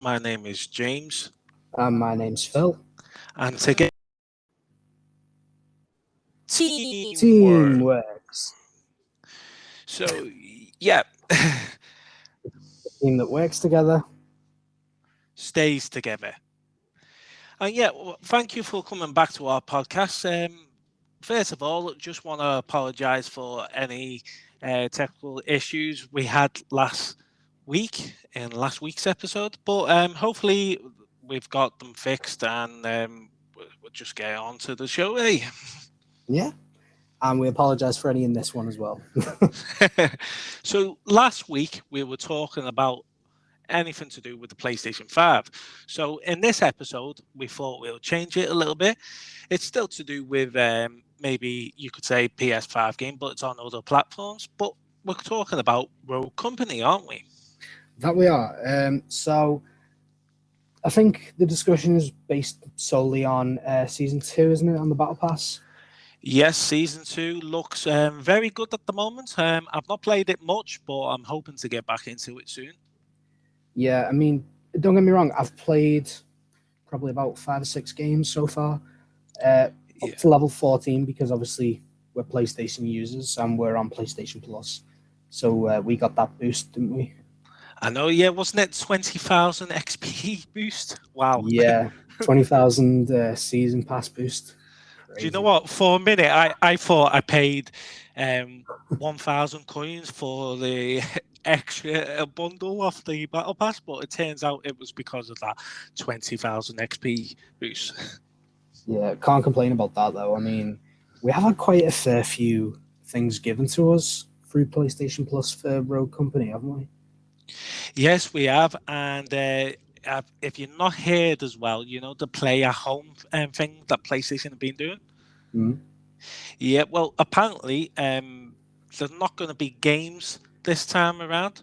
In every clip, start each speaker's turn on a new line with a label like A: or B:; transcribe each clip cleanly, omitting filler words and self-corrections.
A: My name is James,
B: My name's Phil.
A: and together, teamwork.
B: Teamworks.
A: So, yeah,
B: The team that works together.
A: stays together. And yeah, thank you for coming back to our podcast. First of all, just want to apologise for any technical issues we had last week's episode, but hopefully we've got them fixed, and we'll just get on to the show.
B: Yeah. And we apologise for any in this one as well.
A: So last week we were talking about anything to do with the PlayStation 5. So in this episode, we thought we'll change it a little bit. It's still to do with maybe you could say PS5 game, but it's on other platforms. But we're talking about Rogue Company, aren't we?
B: That we are. So I think the discussion is based solely on Season 2, isn't it, on the Battle Pass?
A: Yes, Season 2 looks very good at the moment. I've not played it much, but I'm hoping to get back into it soon.
B: Yeah, I mean, don't get me wrong. I've played probably about 5 or 6 games so far. Up to level 14 because obviously we're PlayStation users and we're on PlayStation Plus. So we got that boost, didn't we?
A: I know, yeah, wasn't it 20,000 XP boost? Wow.
B: Yeah, 20,000 season pass boost. Crazy.
A: Do you know what? For a minute, I thought I paid 1,000 coins for the extra bundle off the Battle Pass, but it turns out it was because of that 20,000 XP boost.
B: Yeah, can't complain about that though. I mean, we have had quite a fair few things given to us through PlayStation Plus for Rogue Company, haven't we?
A: Yes, we have. And if you're not heard as well, you know, the play at home thing that PlayStation have been doing.
B: Mm-hmm.
A: Yeah, well, apparently there's not going to be games this time around,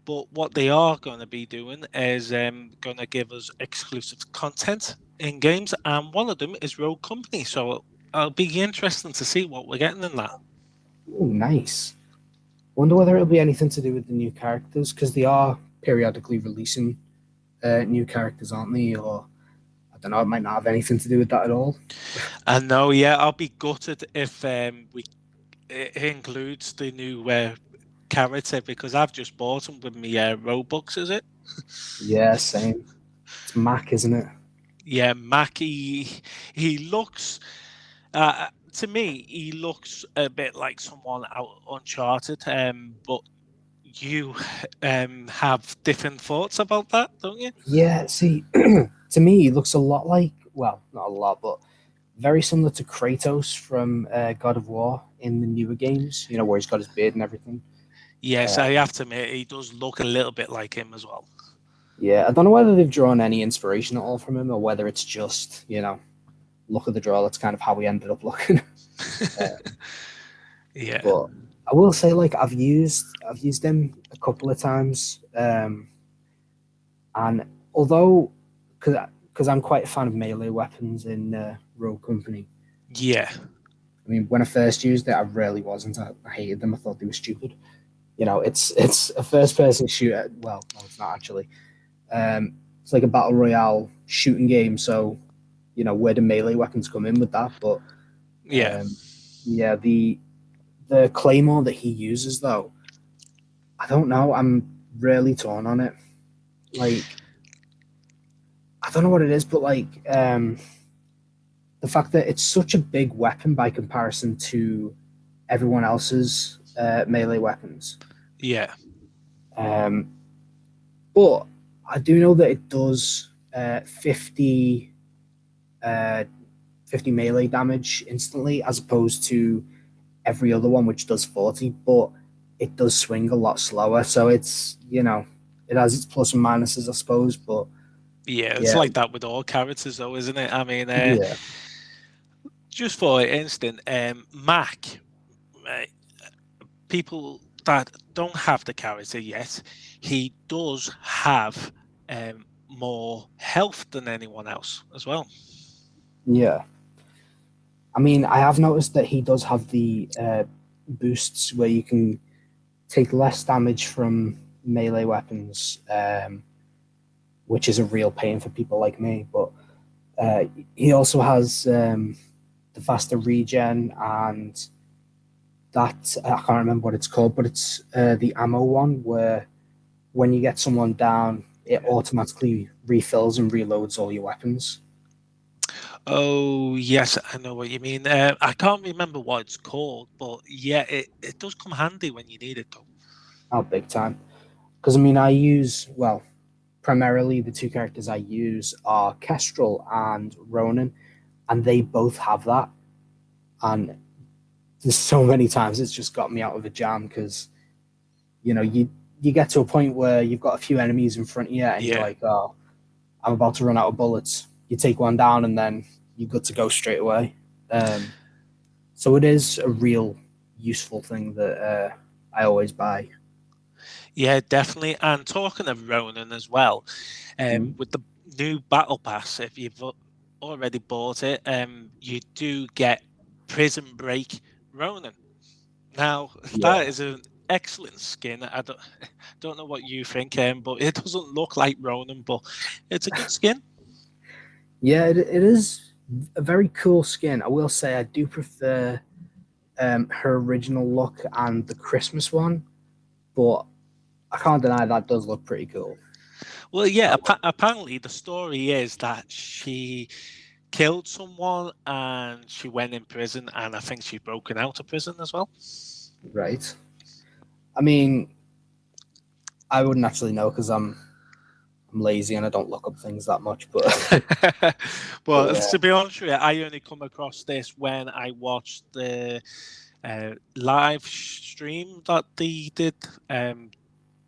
A: but what they are going to be doing is going to give us exclusive content in games, and one of them is Rogue Company. So it'll be interesting to see what we're getting in that.
B: Oh, nice. Wonder whether it'll be anything to do with the new characters, because they are periodically releasing new characters, aren't they? Or I don't know, it might not have anything to do with that at all.
A: I know, yeah, I'll be gutted if it includes the new character, because I've just bought them with me Robux, is it?
B: Yeah, same. It's Mac, isn't it?
A: Yeah, Mac, he looks, to me, he looks a bit like someone out Uncharted, but you have different thoughts about that, don't you?
B: Yeah, see, to me, he looks a lot like, well, not a lot, but very similar to Kratos from God of War in the newer games, you know, where he's got his beard and everything.
A: Yes, I have to admit, he does look a little bit like him as well.
B: Yeah, I don't know whether they've drawn any inspiration at all from him or whether it's just, you know, look at the draw. That's kind of how we ended up looking.
A: Yeah.
B: But I will say, like, I've used him a couple of times, and although, because I'm quite a fan of melee weapons in Rogue Company.
A: Yeah.
B: I mean, when I first used it, I really wasn't. I hated them. I thought they were stupid. You know, it's a first-person shooter. Well, no, it's not actually. It's like a battle royale shooting game. So, you know, where do melee weapons come in with that? But
A: yeah,
B: the claymore that he uses, though, I don't know. I'm really torn on it. Like, I don't know what it is, but like the fact that it's such a big weapon by comparison to everyone else's melee weapons.
A: Yeah.
B: But I do know that it does 50 melee damage instantly, as opposed to every other one, which does 40. But it does swing a lot slower, so it's, you know, it has its plus and minuses, I suppose. But
A: yeah, it's like that with all characters, though, isn't it? I mean, just for instance, Mac, people that don't have the character yet, he does have more health than anyone else as well.
B: Yeah. I mean, I have noticed that he does have the boosts where you can take less damage from melee weapons which is a real pain for people like me. But he also has the faster regen, and that I can't remember what it's called, but it's the ammo one where when you get someone down, it automatically refills and reloads all your weapons.
A: Oh, yes, I know what you mean. I can't remember what it's called, but yeah, it does come handy when you need it, though.
B: Oh, big time. Because, I mean, I use, well, primarily the two characters I use are Kestrel and Ronan, and they both have that. And there's so many times it's just got me out of a jam because, you know, you get to a point where you've got a few enemies in front of you and you're like, oh, I'm about to run out of bullets. You take one down and then you're good to go straight away. So it is a real useful thing that I always buy.
A: Yeah, definitely. And talking of Ronan as well, with the new Battle Pass, if you've already bought it, you do get Prison Break Ronan. Now, that is an excellent skin. I don't know what you think, but it doesn't look like Ronan, but it's a good skin.
B: Yeah, it is a very cool skin. I will say I do prefer her original look and the Christmas one, but I can't deny that does look pretty cool.
A: Well, yeah, apparently the story is that she killed someone and she went in prison, and I think she's broken out of prison as well.
B: Right. I mean, I wouldn't actually know because I'm lazy and I don't look up things that much. But
A: well, to be honest with you, I only come across this when I watched the live stream that they did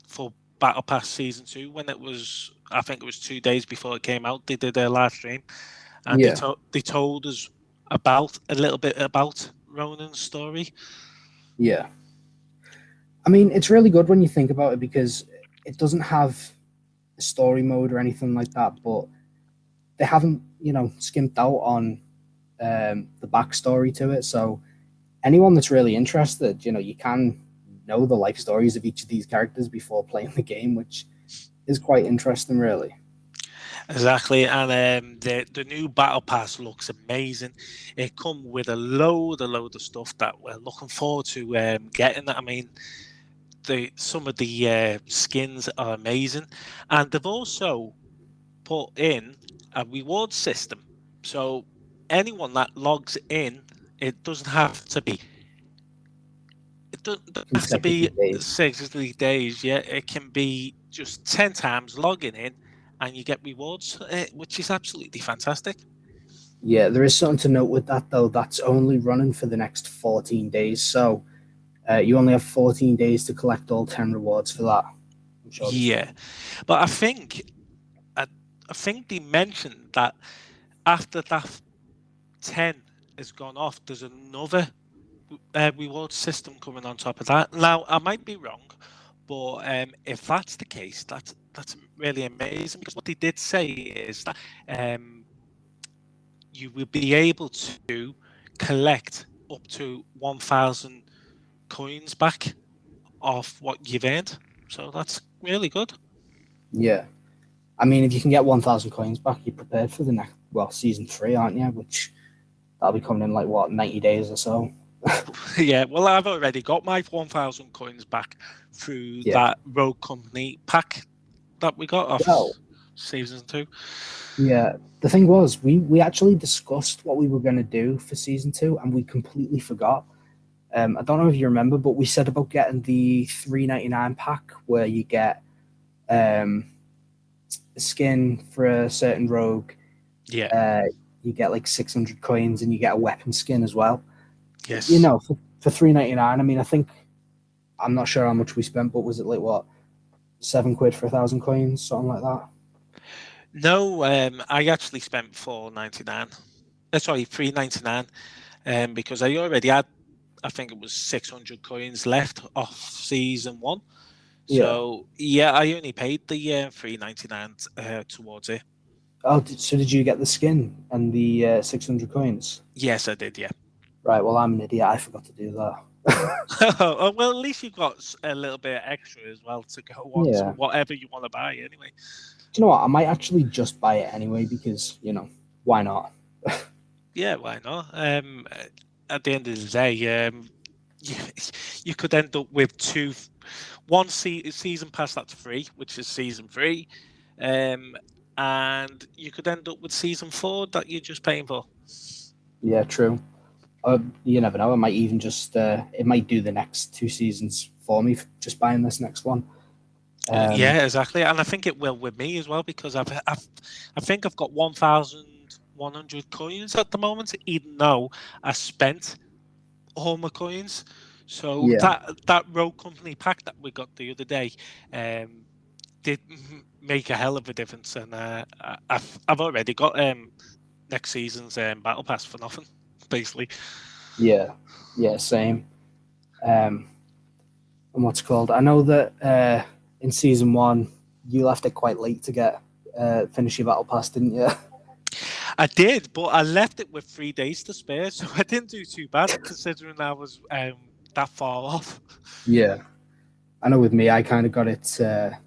A: for Battle Pass Season 2 when it was, I think it was 2 days before it came out. They did a live stream, and they told us a little bit about Ronan's story.
B: Yeah. I mean, it's really good when you think about it because it doesn't have a story mode or anything like that, but they haven't, skimped out on the backstory to it. So anyone that's really interested, you can know the life stories of each of these characters before playing the game, which is quite interesting, really.
A: Exactly, and the new Battle Pass looks amazing. It comes with a load of stuff that we're looking forward to getting. I mean, some of the skins are amazing, and they've also put in a reward system. So anyone that logs in, it doesn't have to be. It doesn't have to be 60 days. Yeah, it can be just 10 times logging in, and you get rewards, which is absolutely fantastic.
B: Yeah, there is something to note with that though. That's only running for the next 14 days. So you only have 14 days to collect all 10 rewards for that.
A: Yeah, but I think they mentioned that after that 10 has gone off, there's another reward system coming on top of that. Now, I might be wrong, but if that's the case, that's really amazing, because what they did say is that you will be able to collect up to 1,000 coins back off what you've earned. So that's really good.
B: Yeah. I mean, if you can get 1,000 coins back, you're prepared for the next, season 3, aren't you? Which that'll be coming in 90 days or so.
A: Yeah, well, I've already got my 1,000 coins back through that Rogue Company pack that we got off Season 2.
B: Yeah, the thing was, we actually discussed what we were going to do for Season 2, and we completely forgot. I don't know if you remember, but we said about getting the $3.99 pack where you get a skin for a certain rogue.
A: Yeah.
B: You get 600 coins, and you get a weapon skin as well.
A: Yes.
B: For $3.99, I mean, I'm not sure how much we spent, but was it £7 for 1,000 coins, something like that?
A: No, I actually spent $4.99. Sorry, $3.99, because I already had, I think it was 600 coins left off Season 1. So yeah, I only paid the $3.99 towards it.
B: Oh, so did you get the skin and the 600 coins?
A: Yes, I did. Yeah.
B: Right. Well, I'm an idiot. I forgot to do that.
A: Oh, well, at least you've got a little bit extra as well to go on to whatever you want to buy anyway.
B: you know what? I might actually just buy it anyway because why not?
A: Yeah, why not? At the end of the day, you, you could end up with one season pass that's free, which is season 3, and you could end up with season 4 that you're just paying for.
B: Yeah, true. You never know. I might even just it might do the next 2 seasons for me, just buying this next one.
A: Yeah, exactly, and I think it will with me as well because I think I've got 1,100 coins at the moment, even though I spent all my coins. So
B: Yeah.
A: that Road Company pack that we got the other day did make a hell of a difference, and I've already got next season's battle pass for nothing, basically.
B: Yeah, same. And what's it called? I know that in season 1 you left it quite late to get finish your battle pass, didn't you?
A: I did, but I left it with 3 days to spare, so I didn't do too bad considering I was that far off.
B: Yeah, I know. With me, I kind of got it a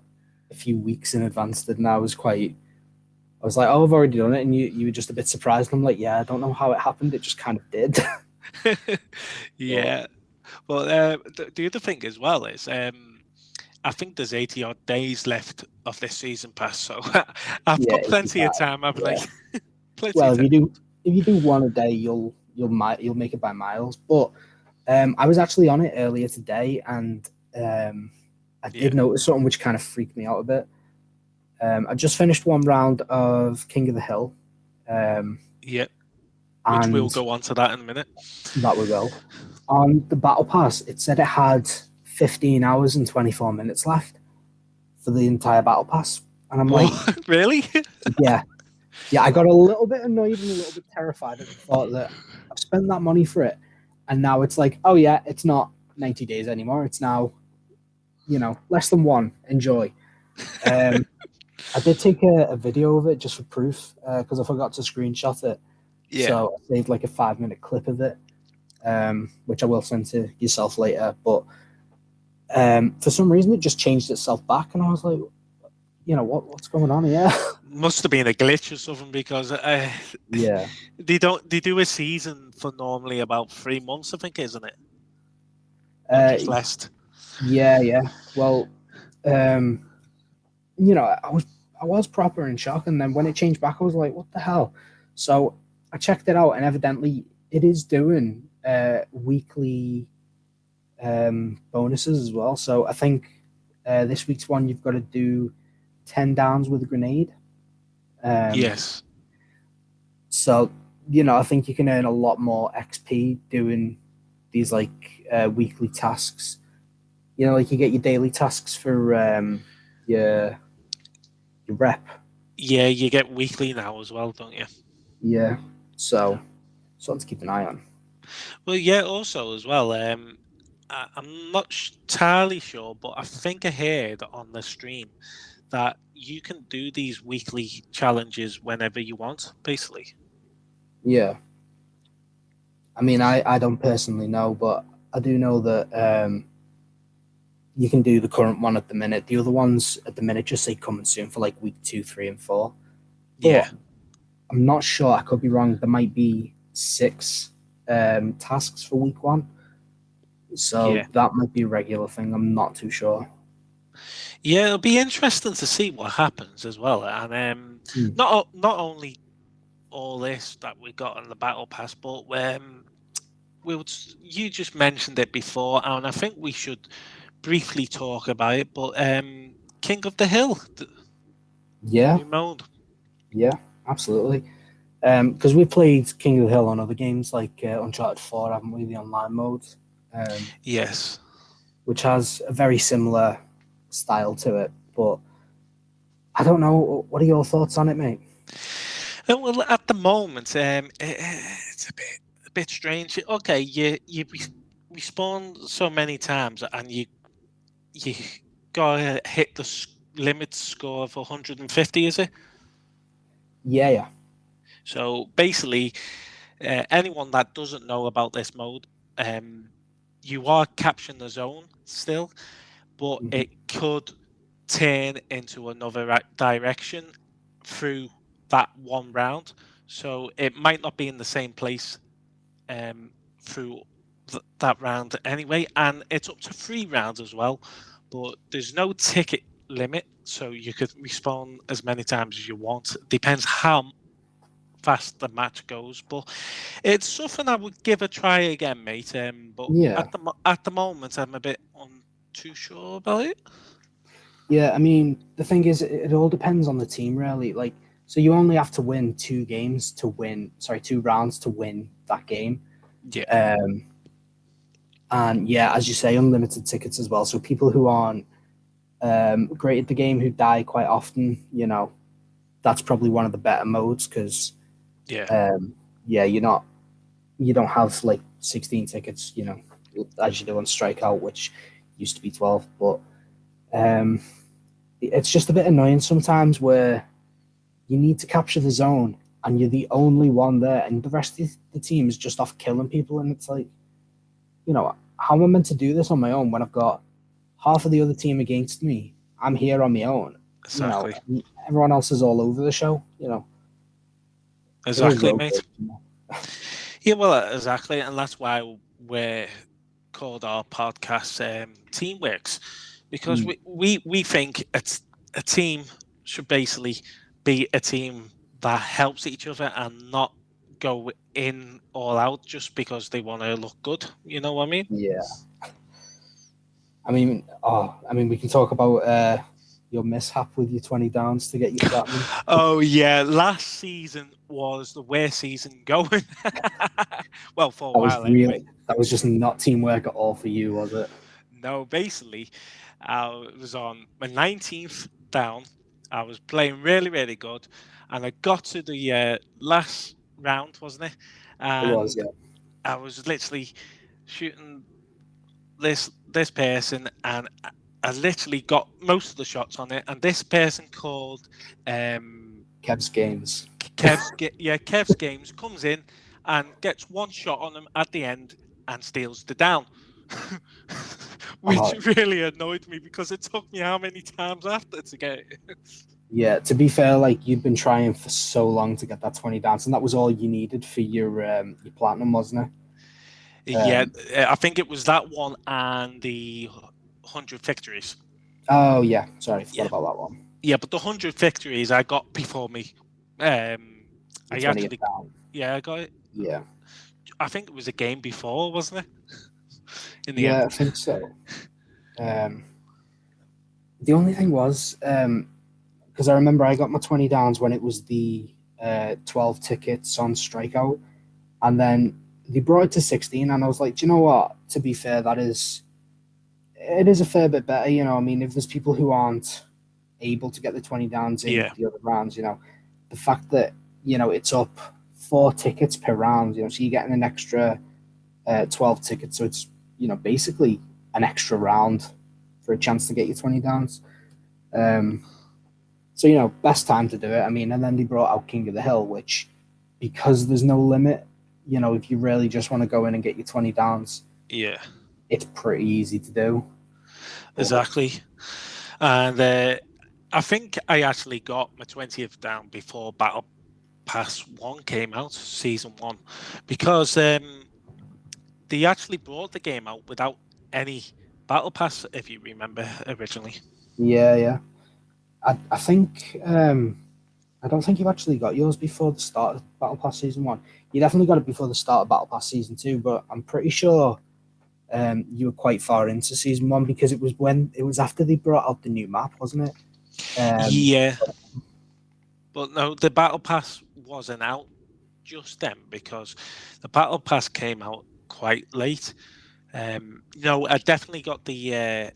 B: few weeks in advance, didn't I? I was like, oh, I've already done it, and you were just a bit surprised. I'm like, yeah, I don't know how it happened. It just kind of did.
A: Yeah. Well, the other thing as well is I think there's 80 odd days left of this season pass, so I've got plenty of time. I've like plenty
B: Well,
A: of
B: if
A: time.
B: you do one a day, you'll make it by miles. But I was actually on it earlier today, and I did notice something which kind of freaked me out a bit. I just finished one round of King of the Hill.
A: Yeah. Which we'll go on to that in a minute.
B: That we will. On the battle pass, it said it had 15 hours and 24 minutes left for the entire battle pass, and I'm like,
A: really?
B: Yeah. I got a little bit annoyed and a little bit terrified at the thought that I've spent that money for it, and now it's like, oh yeah, it's not 90 days anymore. It's now, less than 1. Enjoy. I did take a video of it just for proof because I forgot to screenshot it.
A: Yeah.
B: So I saved like a 5-minute clip of it, which I will send to yourself later. But for some reason, it just changed itself back, and I was like, what's going on here?
A: Must have been a glitch or something because
B: Yeah,
A: they do a season for normally about 3 months, I think, isn't it? Just less.
B: Yeah. Well, I was proper in shock, and then when it changed back, I was like, what the hell? So I checked it out, and evidently it is doing weekly bonuses as well. So I think this week's one, you've got to do 10 downs with a grenade.
A: Yes.
B: So, I think you can earn a lot more XP doing these weekly tasks. Like you get your daily tasks for your rep.
A: Yeah, you get weekly now as well, don't you?
B: Yeah. So, something to keep an eye on.
A: Well, yeah, also as well, I'm not entirely sure, but I think I heard on the stream that you can do these weekly challenges whenever you want, basically.
B: Yeah. I mean, I don't personally know, but I do know that you can do the current one at the minute. The other ones at the minute just say coming soon for like week 2, 3, and 4. But
A: yeah.
B: I'm not sure. I could be wrong. There might be 6 tasks for week 1. So that might be a regular thing. I'm not too sure.
A: Yeah, it'll be interesting to see what happens as well. And not only all this that we got on the battle pass, but you just mentioned it before, and I think we should briefly talk about it. But King of the Hill, new mode.
B: Yeah, absolutely. Because we played King of the Hill on other games like Uncharted 4, haven't we? The online mode.
A: Yes.
B: Which has a very similar style to it, but I don't know. What are your thoughts on it, mate?
A: Well, at the moment, it's a bit strange. Okay, you respawn so many times, and you gotta hit the limit score of 150, is it?
B: Yeah.
A: So basically, anyone that doesn't know about this mode, you are capturing the zone still, but it could turn into another direction through that one round. So it might not be in the same place through that round anyway. And it's up to 3 rounds as well. But there's no ticket limit, so you could respawn as many times as you want. Depends how fast the match goes, but it's something I would give a try again, mate. But
B: Yeah.
A: at the moment, I'm a bit too sure about it.
B: Yeah, I mean, the thing is, it all depends on the team, really. Like, so you only have to win 2 rounds to win that game.
A: Yeah.
B: And yeah, as you say, unlimited tickets as well. So people who aren't great at the game, who die quite often, you know, that's probably one of the better modes because,
A: yeah,
B: you don't have like 16 tickets, you know, as you do on Strikeout, which used to be 12. But it's just a bit annoying sometimes where you need to capture the zone and you're the only one there, and the rest of the team is just off killing people, and it's like, you know, how am I meant to do this on my own when I've got half of the other team against me? I'm here on my own.
A: exactly.
B: You know, everyone else is all over the show, you know.
A: Exactly, mate. Good, you know? Yeah, well, exactly, and that's why we're called our podcast Teamworks, because we think it's a team should basically be a team that helps each other and not go in all out just because they want to look good. You know what I mean?
B: Yeah. I mean, we can talk about your mishap with your 20 downs to get you platinum.
A: Oh yeah, last season was the worst season going. Well, for a while anyway.
B: That was just not teamwork at all for you, was it?
A: No, basically, I was on my 19th down. I was playing really, really good, and I got to the last round, wasn't it? And
B: it was, yeah.
A: I was literally shooting this person, and I literally got most of the shots on it. And this person called
B: Kev's Games.
A: Kev's Games comes in and gets one shot on him at the end and steals the down. Which really annoyed me because it took me how many times after to get it.
B: Yeah, to be fair, like you'd been trying for so long to get that 20 downs, and that was all you needed for your platinum, wasn't it?
A: Yeah, I think it was that one and the 100 victories.
B: Oh yeah, sorry, forgot about that one.
A: Yeah, but the 100 victories I got before me. I actually, I got it.
B: Yeah,
A: I think it was a game before, wasn't it?
B: In the end. I think so. The only thing was, because I remember I got my 20 downs when it was the 12 tickets on Strikeout, and then they brought it to 16, and I was like, do you know what? To be fair, it is a fair bit better, you know. I mean, if there's people who aren't able to get the 20 downs in the other rounds, you know, the fact that, you know, it's up 4 tickets per round, you know, so you're getting an extra 12 tickets, so it's, you know, basically an extra round for a chance to get your 20 downs. So, you know, best time to do it. I mean, and then they brought out King of the Hill, which, because there's no limit, you know, if you really just want to go in and get your 20 downs, it's pretty easy to do.
A: Exactly. And I think I actually got my 20th down before Battle Pass 1 came out, Season 1, because they actually brought the game out without any Battle Pass, if you remember, originally.
B: Yeah. I think I don't think you've actually got yours before the start of Battle Pass Season 1. You definitely got it before the start of Battle Pass Season 2, but I'm pretty sure you were quite far into Season 1 because it was after they brought out the new map, wasn't it?
A: Yeah. But no, the Battle Pass wasn't out just then because the Battle Pass came out quite late. No, I definitely got the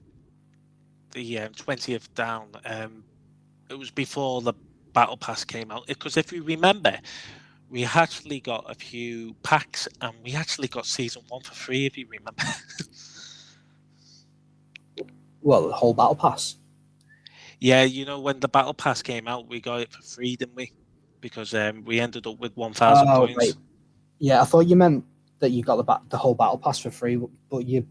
A: 20th down. It was before the Battle Pass came out, because if you remember, we actually got a few packs and we actually got Season 1 for free, if you remember.
B: Well, the whole Battle Pass?
A: Yeah, you know, when the Battle Pass came out, we got it for free, didn't we? Because we ended up with 1,000 points. Right.
B: Yeah, I thought you meant that you got the whole Battle Pass for free, but you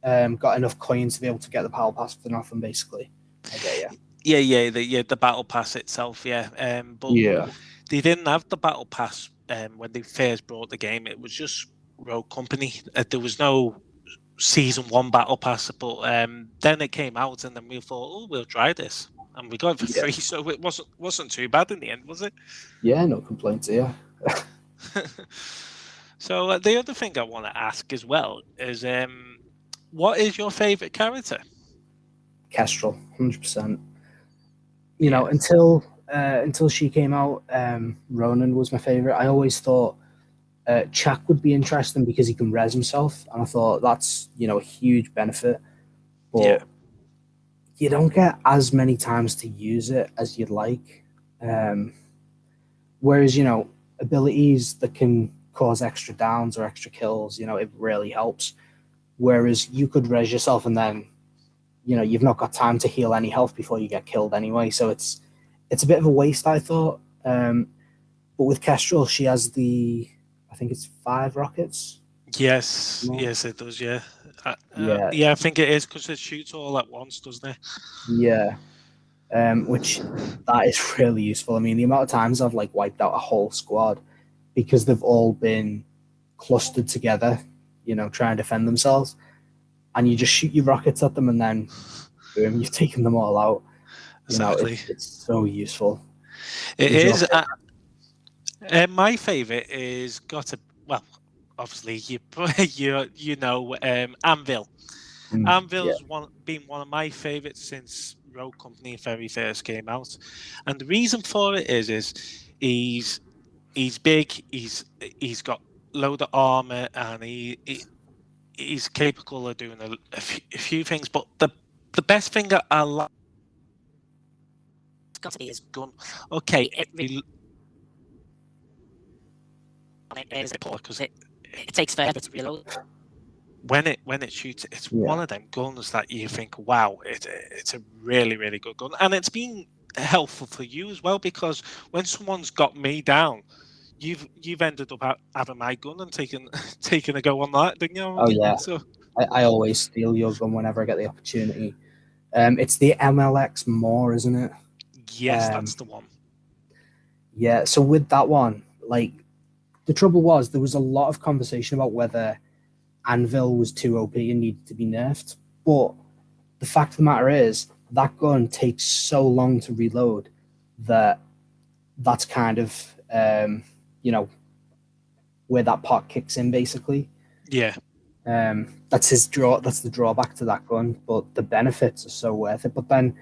B: got enough coins to be able to get the Battle Pass for nothing, basically. Okay,
A: The battle pass itself, but
B: yeah.
A: they didn't have the battle pass when they first brought the game. It was just Rogue Company. There was no season 1 battle pass, but then it came out, and then we thought, oh, we'll try this, and we got it for
B: Yeah.
A: free, so it wasn't too bad in the end, was it?
B: Yeah, no complaints here.
A: So the other thing I want to ask as well is, what is your favorite character?
B: Kestrel, 100%. You know, until she came out, Ronan was my favorite. I always thought Chak would be interesting because he can res himself, and I thought that's, you know, a huge benefit. But you don't get as many times to use it as you'd like. Whereas, you know, abilities that can cause extra downs or extra kills, you know, it really helps. Whereas you could res yourself and then, you know, you've not got time to heal any health before you get killed anyway. So it's a bit of a waste, I thought. But with Kestrel, she has I think it's 5 rockets.
A: Yes,
B: No?
A: yes, it does. Yeah,
B: Yeah.
A: I think it is because it shoots all at once, doesn't it?
B: Yeah. Which that is really useful. I mean, the amount of times I've like wiped out a whole squad because they've all been clustered together, you know, trying to defend themselves, and you just shoot your rockets at them, and then boom, you've taken them all out.
A: Exactly.
B: You know, it's so useful.
A: It is. My favorite is obviously you know Anvil. Anvil's been one of my favorites since Rogue Company very first came out, and the reason for it is he's big, he's got load of armor, and he's capable of doing a few things. But the best thing that I like got to be his gun. Okay, it really is because it takes forever to reload. When it shoots, it's one of them guns that you think, wow, it's a really, really good gun. And it's been helpful for you as well, because when someone's got me down, you've ended up having my gun and taking a go on that, didn't you?
B: Oh yeah.
A: So
B: I always steal your gun whenever I get the opportunity. It's the MLX More, isn't it?
A: Yes, that's the one.
B: Yeah, so with that one, like, the trouble was there was a lot of conversation about whether Anvil was too OP and needed to be nerfed. But the fact of the matter is that gun takes so long to reload that that's kind of, you know, where that pot kicks in, basically.
A: Yeah.
B: That's the drawback to that gun, but the benefits are so worth it. But then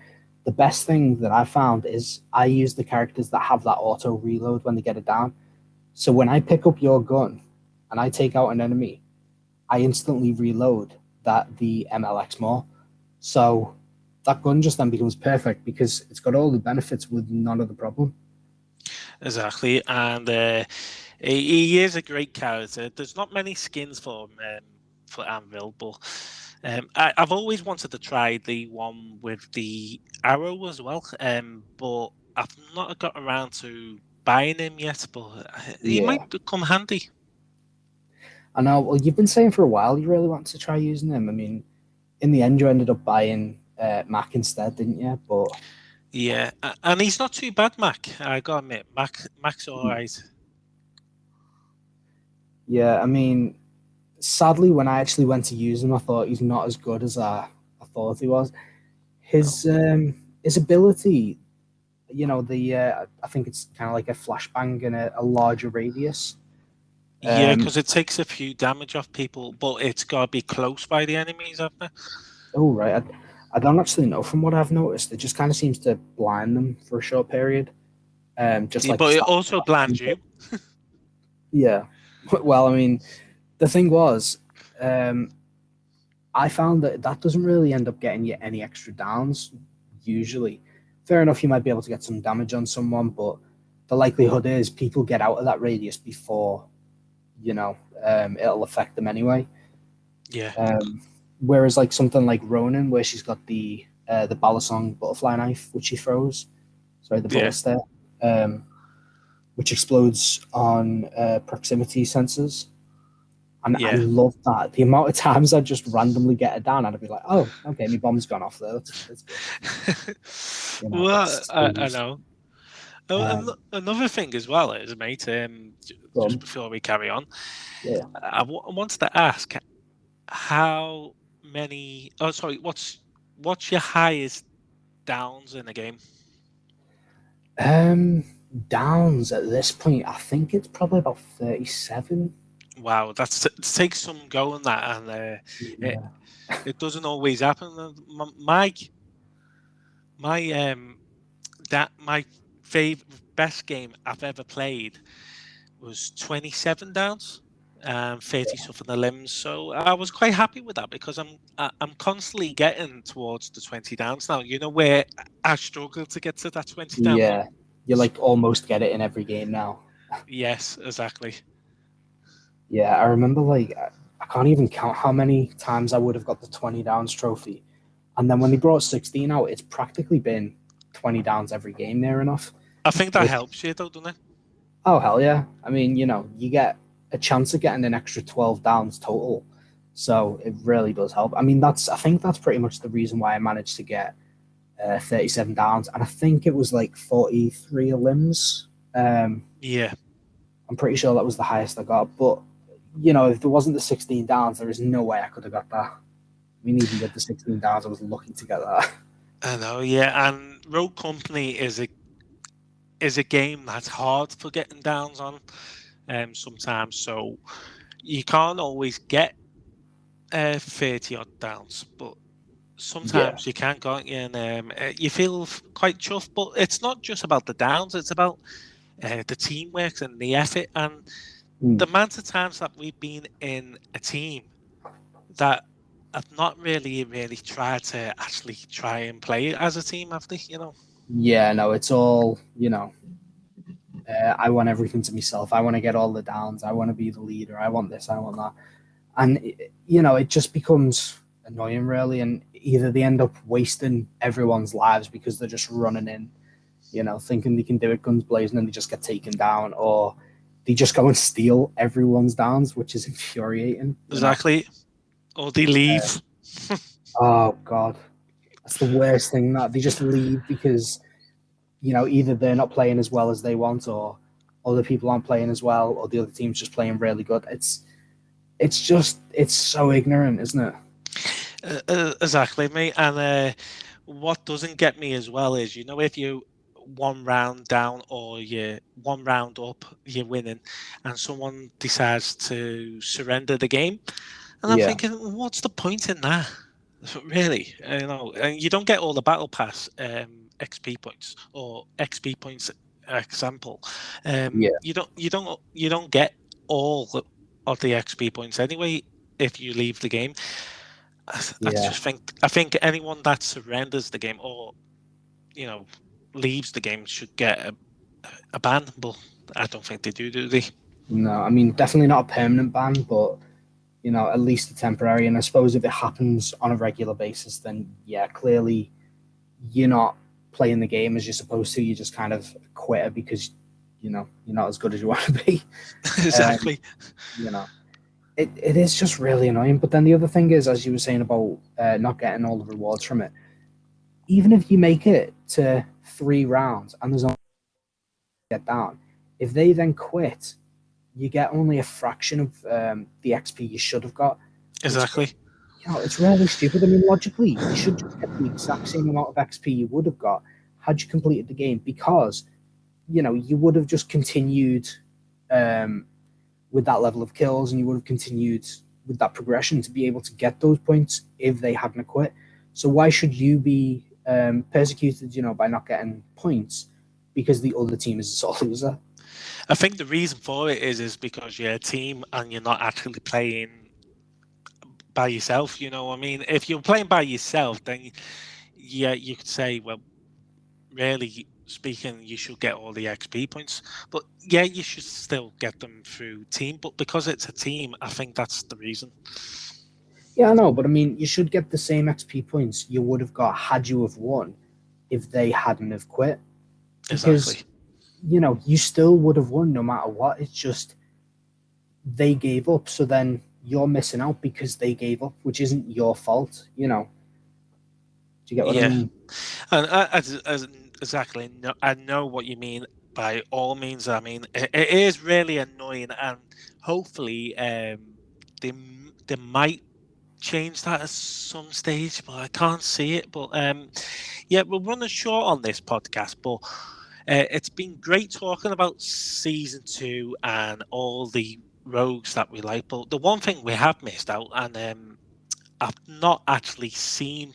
B: the best thing that I found is I use the characters that have that auto reload when they get it down. So when I pick up your gun and I take out an enemy, I instantly reload the MLX More. So that gun just then becomes perfect because it's got all the benefits with none of the problem.
A: Exactly, and he is a great character. There's not many skins for Anvil, but I've always wanted to try the one with the arrow as well, but I've not got around to buying him yet, but he might come handy.
B: I know. Well, you've been saying for a while you really want to try using him. I mean, in the end, you ended up buying Mac instead, didn't you? But
A: yeah, and he's not too bad, Mac. I gotta admit, Mac's all right.
B: Yeah, I mean, sadly, when I actually went to use him, I thought he's not as good as I thought he was. His ability, you know, I think it's kind of like a flashbang in a larger radius.
A: Yeah, because it takes a few damage off people, but it's got to be close by the enemies, haven't it?
B: Oh, right. I don't actually know. From what I've noticed, it just kind of seems to blind them for a short period. But
A: it also blinds you.
B: Yeah. Well, I mean, the thing was, I found that doesn't really end up getting you any extra downs, usually. Fair enough, you might be able to get some damage on someone, but the likelihood is people get out of that radius before, you know, it'll affect them anyway.
A: Yeah.
B: Whereas like something like Ronan, where she's got the Balisong butterfly knife, which she throws, the ballista, which explodes on proximity sensors. And I
A: Yeah.
B: love that. The amount of times I'd just randomly get it down and I'd be like, oh, okay, my bomb's gone off there. That's good. You know,
A: Well,
B: it's
A: I
B: smooth.
A: know. Another thing as well is, mate, just before we carry on,
B: Yeah.
A: I wanted to ask how many. Oh, sorry. What's your highest downs in a game?
B: Downs at this point, I think it's probably about 37.
A: Wow, it takes some going that, and it
B: Yeah.
A: it doesn't always happen. My my favorite best game I've ever played was 27 downs, 30 something the limbs. So I was quite happy with that because I'm constantly getting towards the 20 downs now. You know where I struggle to get to that 20 down mark.
B: Yeah. You like almost get it in every game now.
A: Yes, exactly.
B: Yeah, I remember like I can't even count how many times I would have got the 20 downs trophy. And then when they brought 16 out, it's practically been 20 downs every game near enough.
A: I think that helps you though, doesn't it?
B: Oh, hell yeah. I mean, you get a chance of getting an extra 12 downs total. So it really does help. I mean, I think that's pretty much the reason why I managed to get 37 downs. And I think it was like 43 limbs.
A: Yeah.
B: I'm pretty sure that was the highest I got. But, if there wasn't the 16 downs, there is no way I could have got that. I mean, even with the 16 downs, I was lucky to get that.
A: I know, yeah. And Rogue Company is a game that's hard for getting downs on sometimes. So you can't always get 30 odd downs, but sometimes you can, can't you? And you feel quite chuffed, but it's not just about the downs, it's about the teamwork and the effort. And the amount of times that we've been in a team that have not really tried to actually try and play as a team, have they?
B: Yeah, no, it's all, I want everything to myself. I want to get all the downs. I want to be the leader. I want this. I want that. And, it just becomes annoying, really. And either they end up wasting everyone's lives because they're just running in, thinking they can do it guns blazing and they just get taken down, or they just go and steal everyone's downs, which is infuriating.
A: Exactly. Or they leave.
B: Oh, God. That's the worst thing, that they just leave because either they're not playing as well as they want, or other people aren't playing as well, or the other team's just playing really good. It's so ignorant, isn't it?
A: Exactly, mate. And what doesn't get me as well is, if you one round down or you're one round up, you're winning, and someone decides to surrender the game, and I'm thinking, what's the point in that? Really, and you don't get all the battle pass XP points or XP points example. You don't get all of the XP points anyway if you leave the game. I think anyone that surrenders the game or leaves the game should get a ban, but I don't think they do they?
B: No, I mean, definitely not a permanent ban, but at least a temporary. And I suppose if it happens on a regular basis, then yeah, clearly you're not playing the game as you're supposed to. You just kind of quitter because you're not as good as you want to be.
A: Exactly.
B: It is just really annoying. But then the other thing is, as you were saying about not getting all the rewards from it, even if you make it to 3 rounds and there's only get down, if they then quit, you get only a fraction of the XP you should have got.
A: Exactly.
B: It's really stupid. I mean, logically, you should just get the exact same amount of XP you would have got had you completed the game, because you would have just continued with that level of kills, and you would have continued with that progression to be able to get those points if they hadn't quit. So why should you be persecuted, by not getting points because the other team is a sore loser?
A: I think the reason for it is because you're a team and you're not actually playing by yourself. I mean, if you're playing by yourself, then yeah, you could say, well, really speaking, you should get all the XP points. But yeah, you should still get them through team. But because it's a team, I think that's the reason.
B: Yeah, I know, but I mean, you should get the same XP points you would have got had you have won if they hadn't have quit. Because,
A: exactly.
B: You still would have won no matter what. It's just they gave up. So then, you're missing out because they gave up, which isn't your fault. Do you get what I mean?
A: And exactly, no, I know what you mean. By all means, I mean it is really annoying, and hopefully, they might change that at some stage, but I can't see it. But yeah, we're running short on this podcast, but it's been great talking about season 2 and all the rogues that we like. But the one thing we have missed out, and I've not actually seen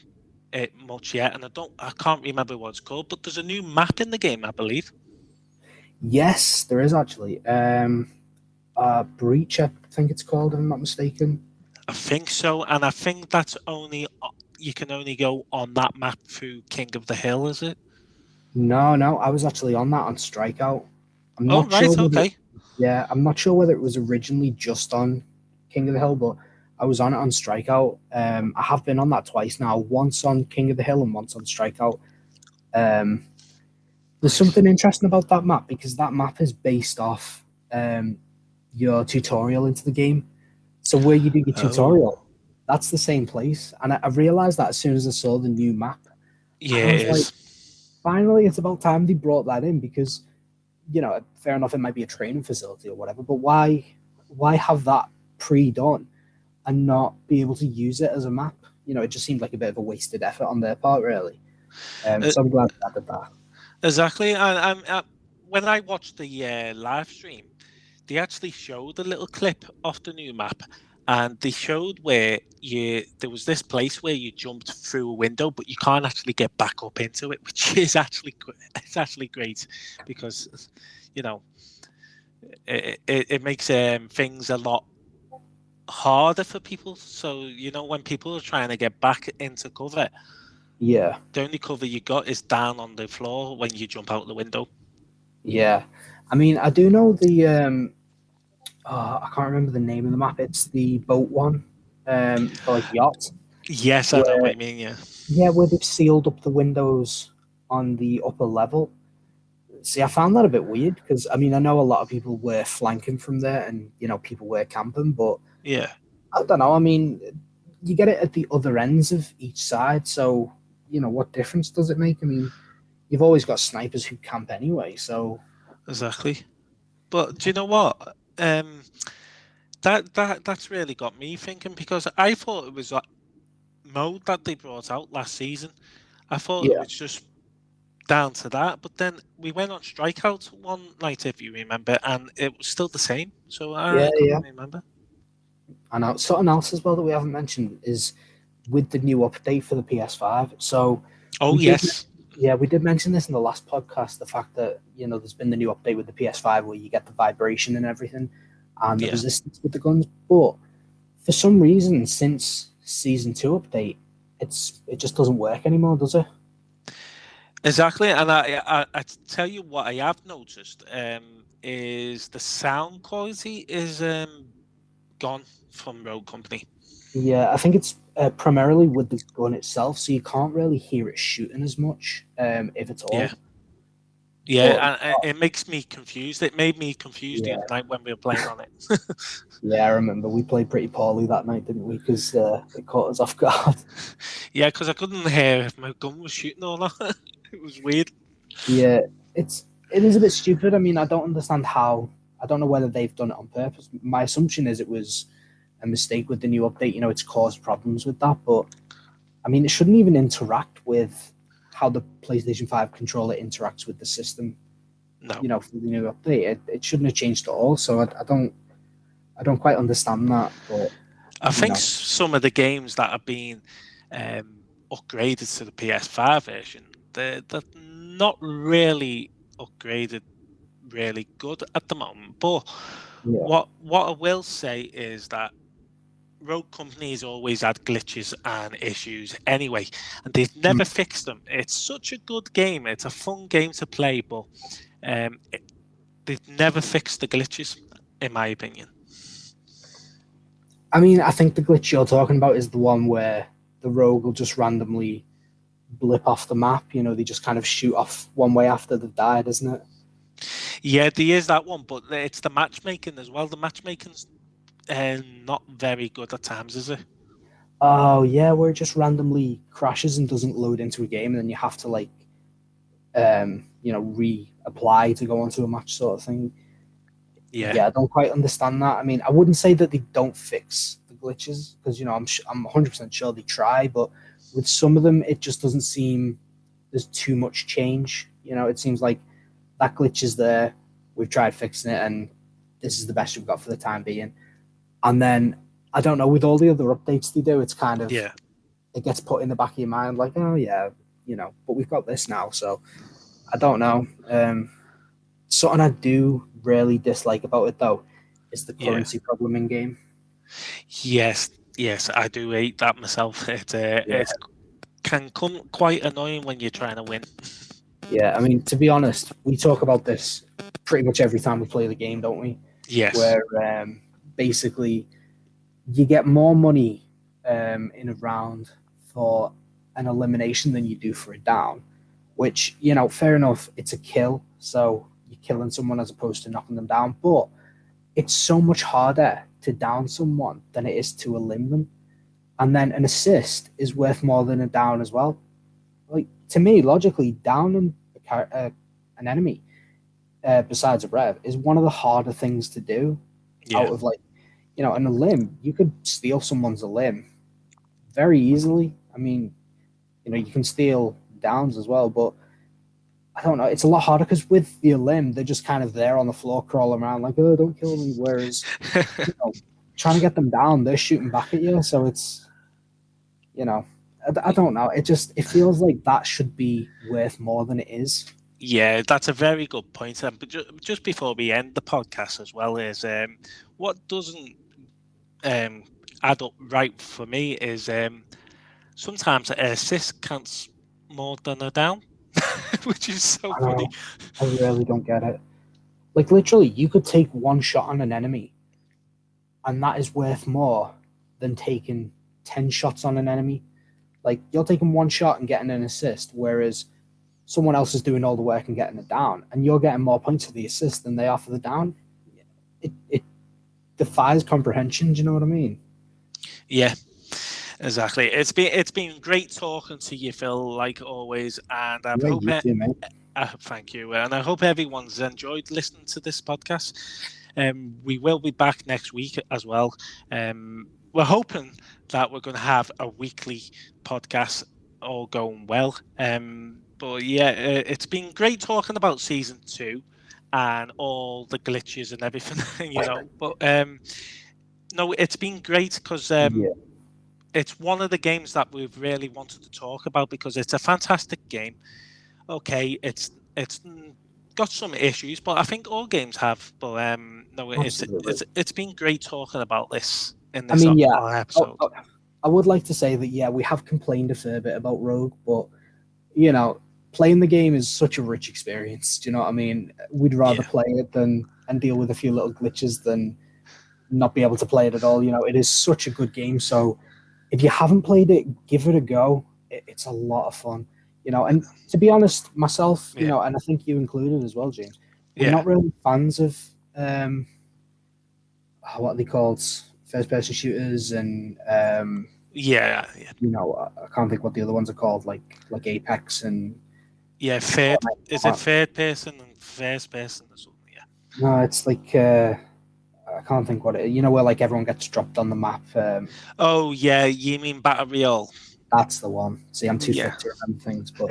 A: it much yet, and I can't remember what it's called, but there's a new map in the game, I believe.
B: Yes, there is actually. Breach, I think it's called, if I'm not mistaken.
A: I think so, and I think that's you can only go on that map through King of the Hill, is it?
B: No, I was actually on that on Strikeout. I'm
A: Oh,
B: not
A: right,
B: sure.
A: okay.
B: Yeah, I'm not sure whether it was originally just on King of the Hill, but I was on it on Strikeout. I have been on that twice now, once on King of the Hill and once on Strikeout. There's something interesting about that map because that map is based off your tutorial into the game. So where you do your tutorial, that's the same place. And I realized that as soon as I saw the new map.
A: Yeah, it is.
B: Finally, it's about time they brought that in because, fair enough, it might be a training facility or whatever, but why have that pre-done and not be able to use it as a map? It just seemed like a bit of a wasted effort on their part, really. So I'm glad they added that.
A: Exactly. And when I watched the live stream, they actually showed a little clip of the new map, and they showed where there was this place where you jumped through a window, but you can't actually get back up into it, which is actually great because it makes things a lot harder for people. So when people are trying to get back into cover,
B: yeah,
A: the only cover you got is down on the floor when you jump out the window.
B: Yeah, I mean, I do know the I can't remember the name of the map. It's the boat one, for like yacht.
A: Yes, I know what you mean.
B: Yeah, where they've sealed up the windows on the upper level. See, I found that a bit weird because I mean I know a lot of people were flanking from there, and people were camping, but
A: yeah,
B: I don't know. I mean, you get it at the other ends of each side, so what difference does it make? I mean, you've always got snipers who camp anyway, so
A: exactly. But do you know what? That's really got me thinking because I thought it was that mode that they brought out last season. I thought it was just down to that, but then we went on Strikeout one night, if you remember, and it was still the same. So I couldn't remember.
B: And something else as well that we haven't mentioned is with the new update for the PS5. So, we did mention this in the last podcast. The fact that there's been the new update with the PS5 where you get the vibration and everything, and the resistance with the guns. But for some reason, since Season 2 update, it just doesn't work anymore, does it?
A: Exactly, and I tell you what I have noticed is the sound quality is gone from Rogue Company.
B: Yeah, I think it's primarily with the gun itself, so you can't really hear it shooting as much, if at all.
A: Yeah, and it makes me confused. It made me confused the other night when we were playing on it.
B: Yeah, I remember we played pretty poorly that night, didn't we? Because it caught us off guard.
A: Yeah, because I couldn't hear if my gun was shooting or not. It was weird.
B: Yeah, it is a bit stupid. I mean, I don't understand how. I don't know whether they've done it on purpose. My assumption is it was a mistake with the new update. It's caused problems with that. But, I mean, it shouldn't even interact with how the PlayStation 5 controller interacts with the system.
A: No.
B: For the new update. It shouldn't have changed at all. So I don't quite understand that. But
A: I think some of the games that have been upgraded to the PS5 version, they're not really upgraded really good at the moment. But what I will say is that Rogue Company has always had glitches and issues anyway, and they've never fixed them. It's such a good game. It's a fun game to play, but they've never fixed the glitches, in my opinion.
B: I mean, I think the glitch you're talking about is the one where the rogue will just randomly blip off the map. They just kind of shoot off one way after they've died, isn't it?
A: Yeah, there is that one, but it's the matchmaking as well. The matchmaking's not very good at times, is it?
B: Oh yeah, where it just randomly crashes and doesn't load into a game, and then you have to like, reapply to go onto a match sort of thing.
A: Yeah.
B: Yeah, I don't quite understand that. I mean, I wouldn't say that they don't fix the glitches because I'm 100% sure they try, but with some of them, it just doesn't seem there's too much change. It seems like that glitch is there. We've tried fixing it, and this is the best we've got for the time being. And then I don't know, with all the other updates they do, it's kind of
A: Yeah.
B: it gets put in the back of your mind, like, oh yeah, but we've got this now, so I don't know. Something I do really dislike about it though is the currency problem in game.
A: Yes, I do hate that myself. It can come quite annoying when you're trying to win.
B: Yeah, I mean, to be honest, we talk about this pretty much every time we play the game, don't we?
A: Yes.
B: Where basically you get more money in a round for an elimination than you do for a down, which, fair enough, it's a kill, so you're killing someone as opposed to knocking them down, but it's so much harder to down someone than it is to elim them. And then an assist is worth more than a down as well. Like, to me, logically, downing an enemy besides a rev is one of the harder things to do. Out of like, an elim, you could steal someone's elim very easily. I mean, you can steal downs as well, but I don't know. It's a lot harder because with the elim, they're just kind of there on the floor, crawling around like, oh, don't kill me. Whereas, trying to get them down, they're shooting back at you. So it's, I don't know. It feels like that should be worth more than it is.
A: Yeah, that's a very good point. But just before we end the podcast as well is what doesn't add up right for me is sometimes an assist counts more than a down, which is so funny.
B: I really don't get it. Like, literally, you could take one shot on an enemy, and that is worth more than taking 10 shots on an enemy. Like, you're taking one shot and getting an assist, whereas someone else is doing all the work and getting it down, and you're getting more points for the assist than they are for the down. It defies comprehension. Do you know what I mean?
A: Yeah, exactly. It's been great talking to you, Phil, like always, and I hope
B: you too, mate.
A: Thank you, and I hope everyone's enjoyed listening to this podcast. We will be back next week as well. We're hoping that we're going to have a weekly podcast, all going well. But yeah, it's been great talking about season 2 and all the glitches and everything, But no, it's been great because it's one of the games that we've really wanted to talk about because it's a fantastic game. Okay, it's got some issues, but I think all games have. But no, it's been great talking about this in this episode.
B: I would like to say that we have complained a fair bit about Rogue, but playing the game is such a rich experience. Do you know what I mean? We'd rather play it and deal with a few little glitches than not be able to play it at all. It is such a good game. So if you haven't played it, give it a go. It's a lot of fun. And to be honest, myself, and I think you included as well, James, we're not really fans of what are they called, first-person shooters, and I can't think what the other ones are called, like Apex and
A: third person and first person or something.
B: No, it's like I can't think what it. Where like everyone gets dropped on the map.
A: Oh yeah, you mean Battle Royale?
B: That's the one. See, I'm too thick to remember things, but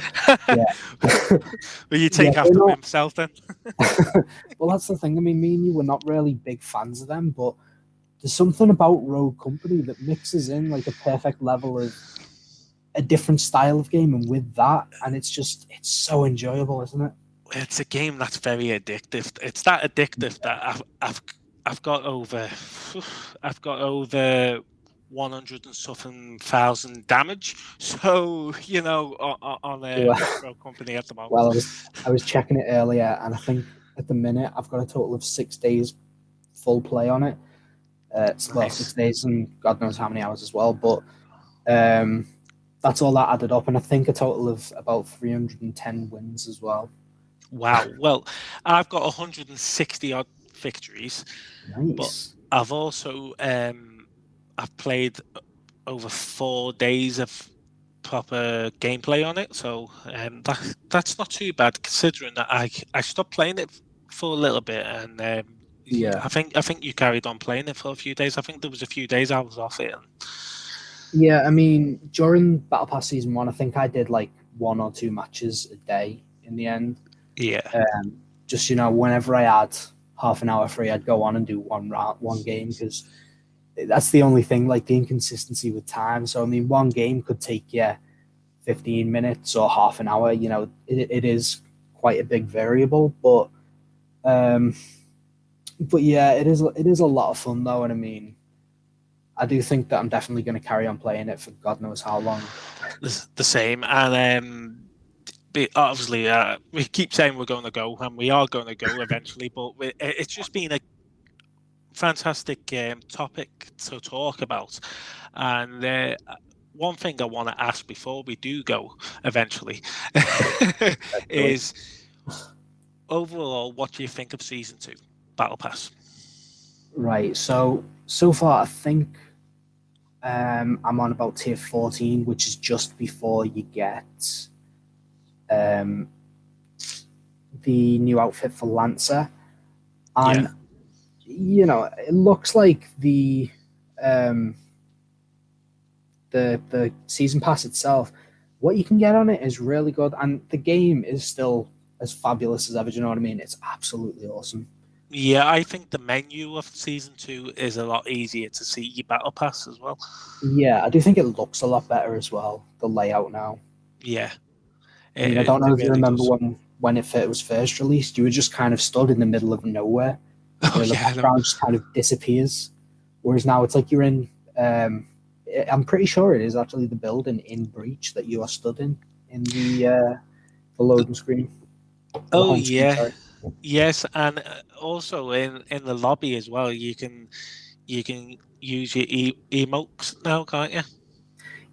A: Will you take after himself then?
B: Well, that's the thing. I mean, me and you were not really big fans of them, but there's something about Rogue Company that mixes in like a perfect level of a different style of game, and with that, and it's so enjoyable, isn't it?
A: It's a game that's very addictive. It's that addictive that I've got over 100 and something thousand damage. So on a Rogue Company at the moment.
B: Well, I was checking it earlier, and I think at the minute I've got a total of 6 days full play on it. It's about 6 days and God knows how many hours as well, but that's all that added up, and I think a total of about 310 wins as well.
A: Wow. Well, I've got 160 odd victories.
B: Nice.
A: I've also I've played over 4 days of proper gameplay on it, so that's not too bad considering that I stopped playing it for a little bit, and
B: Yeah.
A: I think you carried on playing it for a few days. I think there was a few days I was off it.
B: Yeah, I mean, during Battle Pass Season 1, I think I did like 1 or 2 matches a day in the end.
A: Yeah.
B: Just, whenever I had half an hour free, I'd go on and do one game, because that's the only thing, like the inconsistency with time. So, I mean, one game could take 15 minutes or half an hour. It is quite a big variable, but yeah, it is a lot of fun though, and I mean, I do think that I'm definitely going to carry on playing it for God knows how long.
A: The same, and obviously we keep saying we're going to go, and we are going to go eventually, but it's just been a fantastic topic to talk about. And one thing I want to ask before we do go eventually is, overall, what do you think of Season 2 Battle Pass?
B: Right, so far I think I'm on about tier 14, which is just before you get the new outfit for Lancer, and it looks like the season pass itself, what you can get on it is really good, and the game is still as fabulous as ever. Do you know what I mean? It's absolutely awesome.
A: Yeah, I think the menu of Season 2 is a lot easier to see your Battle Pass as well.
B: Yeah, I do think it looks a lot better as well, the layout now.
A: Yeah.
B: I mean, I don't know if you remember when it was first released, you were just kind of stood in the middle of nowhere, where the background just kind of disappears. Whereas now it's like you're in, I'm pretty sure it is actually the building in Breach that you are stood in the loading screen.
A: Oh, yeah. Screen, yes, and also in the lobby as well, you can use your emotes now, can't you?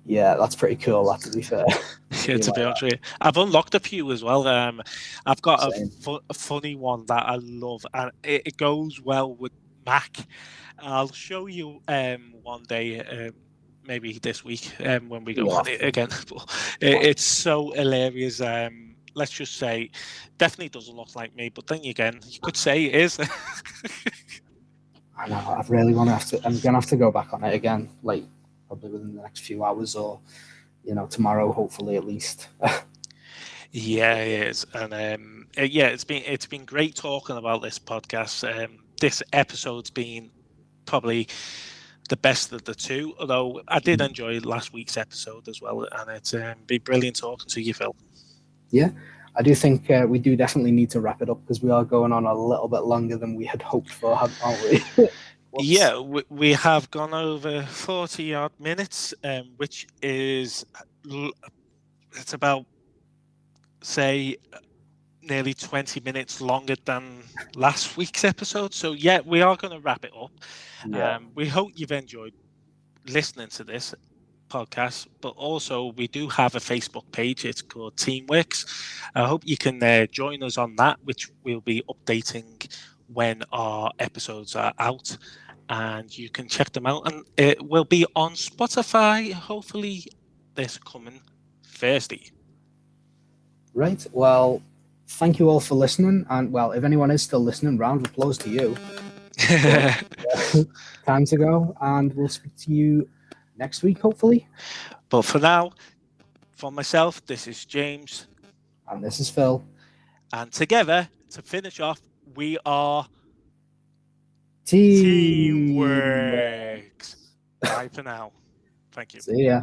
B: Yeah, that's pretty cool. That, to be fair.
A: Yeah, to be honest, I've unlocked a few as well. I've got a funny one that I love, and it goes well with Mac. I'll show you one day, maybe this week, when we go on it again. It's so hilarious. Let's just say, definitely doesn't look like me, but then again, you could say it is.
B: I know. I really want to I'm gonna have to go back on it again, like probably within the next few hours, or tomorrow, hopefully at least.
A: Yeah, it is, and yeah, it's been great talking about this podcast. This episode's been probably the best of the two, although I did enjoy last week's episode as well, and it's been brilliant talking to you, Phil.
B: Yeah, I do think we do definitely need to wrap it up, because we are going on a little bit longer than we had hoped for, aren't we?
A: Yeah, we have gone over 40 odd minutes, which is, it's about, say, nearly 20 minutes longer than last week's episode. So yeah, we are going to wrap it up. Yeah. We hope you've enjoyed listening to this podcast, but also we do have a Facebook page. It's called Teamworks. I hope you can join us on that, which we'll be updating when our episodes are out, and you can check them out, and it will be on Spotify hopefully this coming Thursday.
B: Right, well, thank you all for listening, and well, if anyone is still listening, round of applause to you. Time to go, and we'll speak to you next week, hopefully.
A: But for now, for myself, this is James.
B: And this is Phil.
A: And together, to finish off, we are
B: Teamworks.
A: Bye for now. Thank you.
B: See ya.